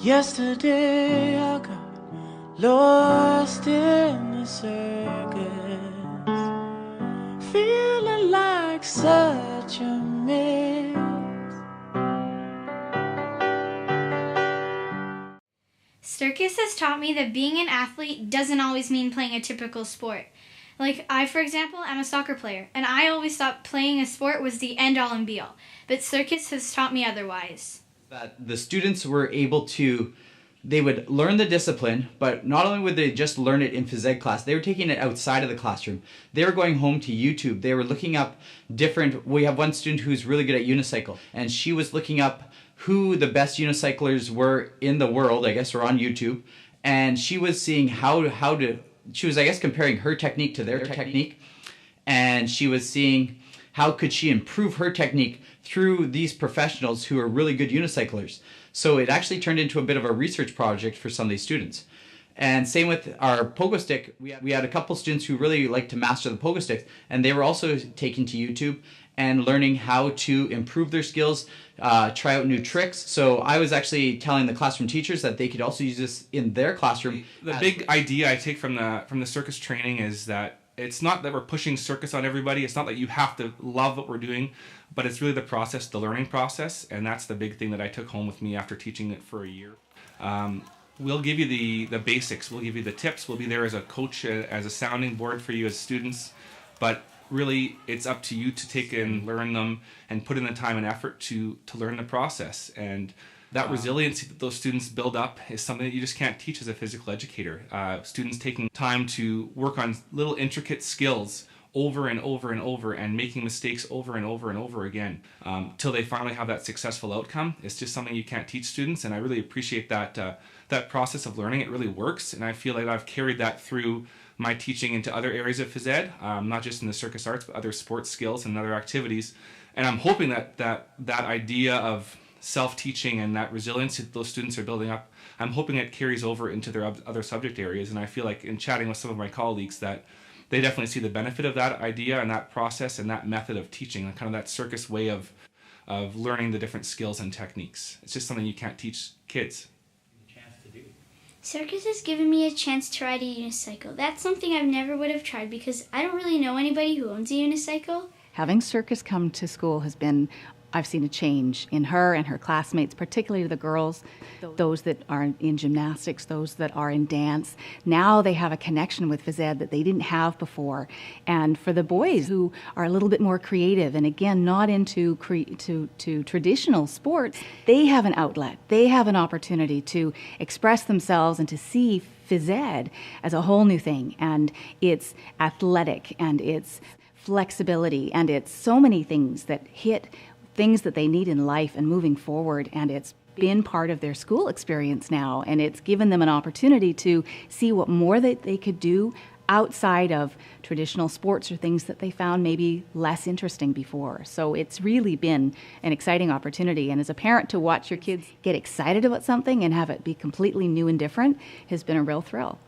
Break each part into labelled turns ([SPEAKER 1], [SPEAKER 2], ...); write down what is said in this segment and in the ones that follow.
[SPEAKER 1] Yesterday I got lost in the circus, feeling like such a mess.
[SPEAKER 2] Circus has taught me that being an athlete doesn't always mean playing a typical sport. Like I, for example, am a soccer player, and I always thought playing a sport was the end-all and be-all. But circus has taught me otherwise.
[SPEAKER 3] That the students were able to, they would learn the discipline, but not only would they just learn it in phys ed class, they were taking it outside of the classroom. They were going home to YouTube. They were looking up different, we have one student who's really good at unicycle, and she was looking up who the best unicyclers were in the world, I guess, or on YouTube, and she was seeing she was, I guess, comparing her technique to their technique, and she was seeing how could she improve her technique through these professionals who are really good unicyclers. So it actually turned into a bit of a research project for some of these students. And same with our pogo stick. We had a couple students who really liked to master the pogo sticks, and they were also taking to YouTube and learning how to improve their skills, try out new tricks. So I was actually telling the classroom teachers that they could also use this in their classroom.
[SPEAKER 4] The big idea I take from the circus training is that it's not that we're pushing circus on everybody. It's not that you have to love what we're doing, but it's really the process, the learning process, and that's the big thing that I took home with me after teaching it for a year. We'll give you the basics. We'll give you the tips. We'll be there as a coach, as a sounding board for you as students, but really it's up to you to take and learn them and put in the time and effort to learn the process. And that resiliency that those students build up is something that you just can't teach as a physical educator. Students taking time to work on little intricate skills over and over and over and making mistakes over and over and over again till they finally have that successful outcome. It's just something you can't teach students, and I really appreciate that process of learning. It really works, and I feel like I've carried that through my teaching into other areas of phys ed, not just in the circus arts, but other sports skills and other activities. And I'm hoping that idea of self-teaching and that resilience that those students are building up, I'm hoping it carries over into their other subject areas. And I feel like in chatting with some of my colleagues that they definitely see the benefit of that idea and that process and that method of teaching, and kind of that circus way of learning the different skills and techniques. It's just something you can't teach kids.
[SPEAKER 5] Circus has given me a chance to ride a unicycle. That's something I never would have tried because I don't really know anybody who owns a unicycle.
[SPEAKER 6] Having Circus come to school has been, I've seen a change in her and her classmates, particularly the girls, those that are in gymnastics, those that are in dance. Now they have a connection with phys ed that they didn't have before. And for the boys who are a little bit more creative and again not into to traditional sports, they have an outlet. They have an opportunity to express themselves and to see phys ed as a whole new thing. And it's athletic and it's flexibility and it's so many things that hit things that they need in life and moving forward, and it's been part of their school experience now, and it's given them an opportunity to see what more that they could do outside of traditional sports or things that they found maybe less interesting before. So it's really been an exciting opportunity, and as a parent to watch your kids get excited about something and have it be completely new and different has been a real thrill.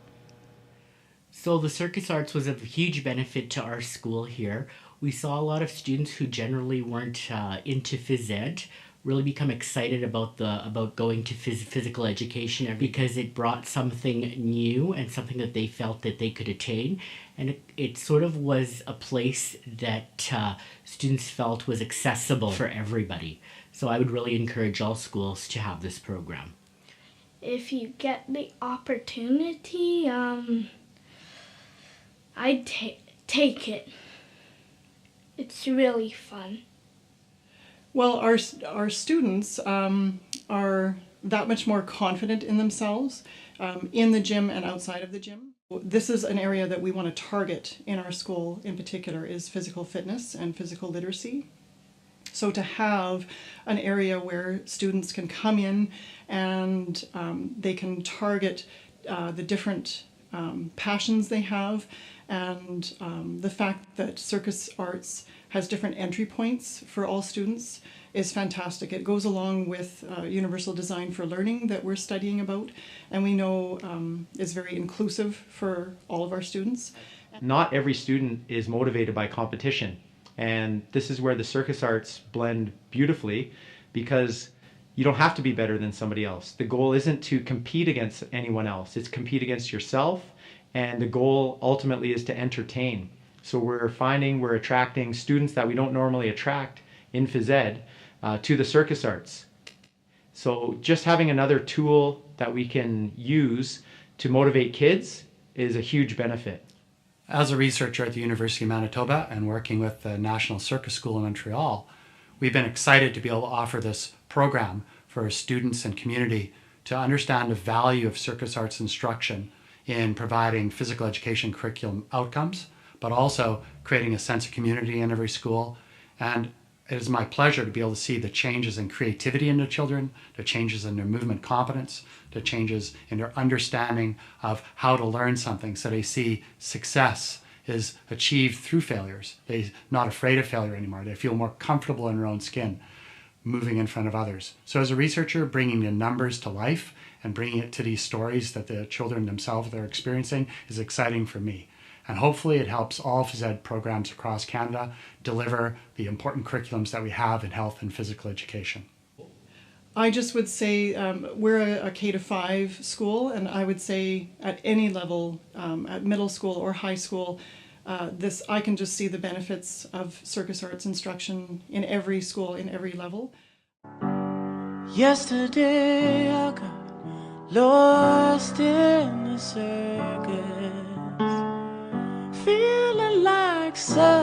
[SPEAKER 7] So the Circus Arts was of huge benefit to our school here. We saw a lot of students who generally weren't into phys ed really become excited about going to physical education because it brought something new and something that they felt that they could attain. And it sort of was a place that students felt was accessible for everybody. So I would really encourage all schools to have this program.
[SPEAKER 5] If you get the opportunity, I'd take it. It's really fun.
[SPEAKER 8] Well, our students are that much more confident in themselves in the gym and outside of the gym. This is an area that we want to target in our school in particular, is physical fitness and physical literacy. So to have an area where students can come in and they can target the different passions they have, and the fact that Circus Arts has different entry points for all students is fantastic. It goes along with universal design for learning that we're studying about, and we know is very inclusive for all of our students.
[SPEAKER 9] Not every student is motivated by competition, and this is where the Circus Arts blend beautifully, because You don't have to be better than somebody else. The goal isn't to compete against anyone else. It's compete against yourself, and the goal ultimately is to entertain. So we're finding we're attracting students that we don't normally attract in phys ed to the circus arts. So just having another tool that we can use to motivate kids is a huge benefit.
[SPEAKER 10] As a researcher at the University of Manitoba and working with the National Circus School in Montreal, we've been excited to be able to offer this program for students and community to understand the value of circus arts instruction in providing physical education curriculum outcomes, but also creating a sense of community in every school. And it is my pleasure to be able to see the changes in creativity in the children, the changes in their movement competence, the changes in their understanding of how to learn something, so they see success is achieved through failures. They're not afraid of failure anymore. They feel more comfortable in their own skin, moving in front of others. So as a researcher, bringing the numbers to life and bringing it to these stories that the children themselves are experiencing is exciting for me. And hopefully it helps all phys ed programs across Canada deliver the important curriculums that we have in health and physical education.
[SPEAKER 8] I just would say we're a K-5 school, and I would say at any level, at middle school or high school, I can just see the benefits of circus arts instruction in every school, in every level.
[SPEAKER 1] Yesterday I got lost in the circus, feeling like such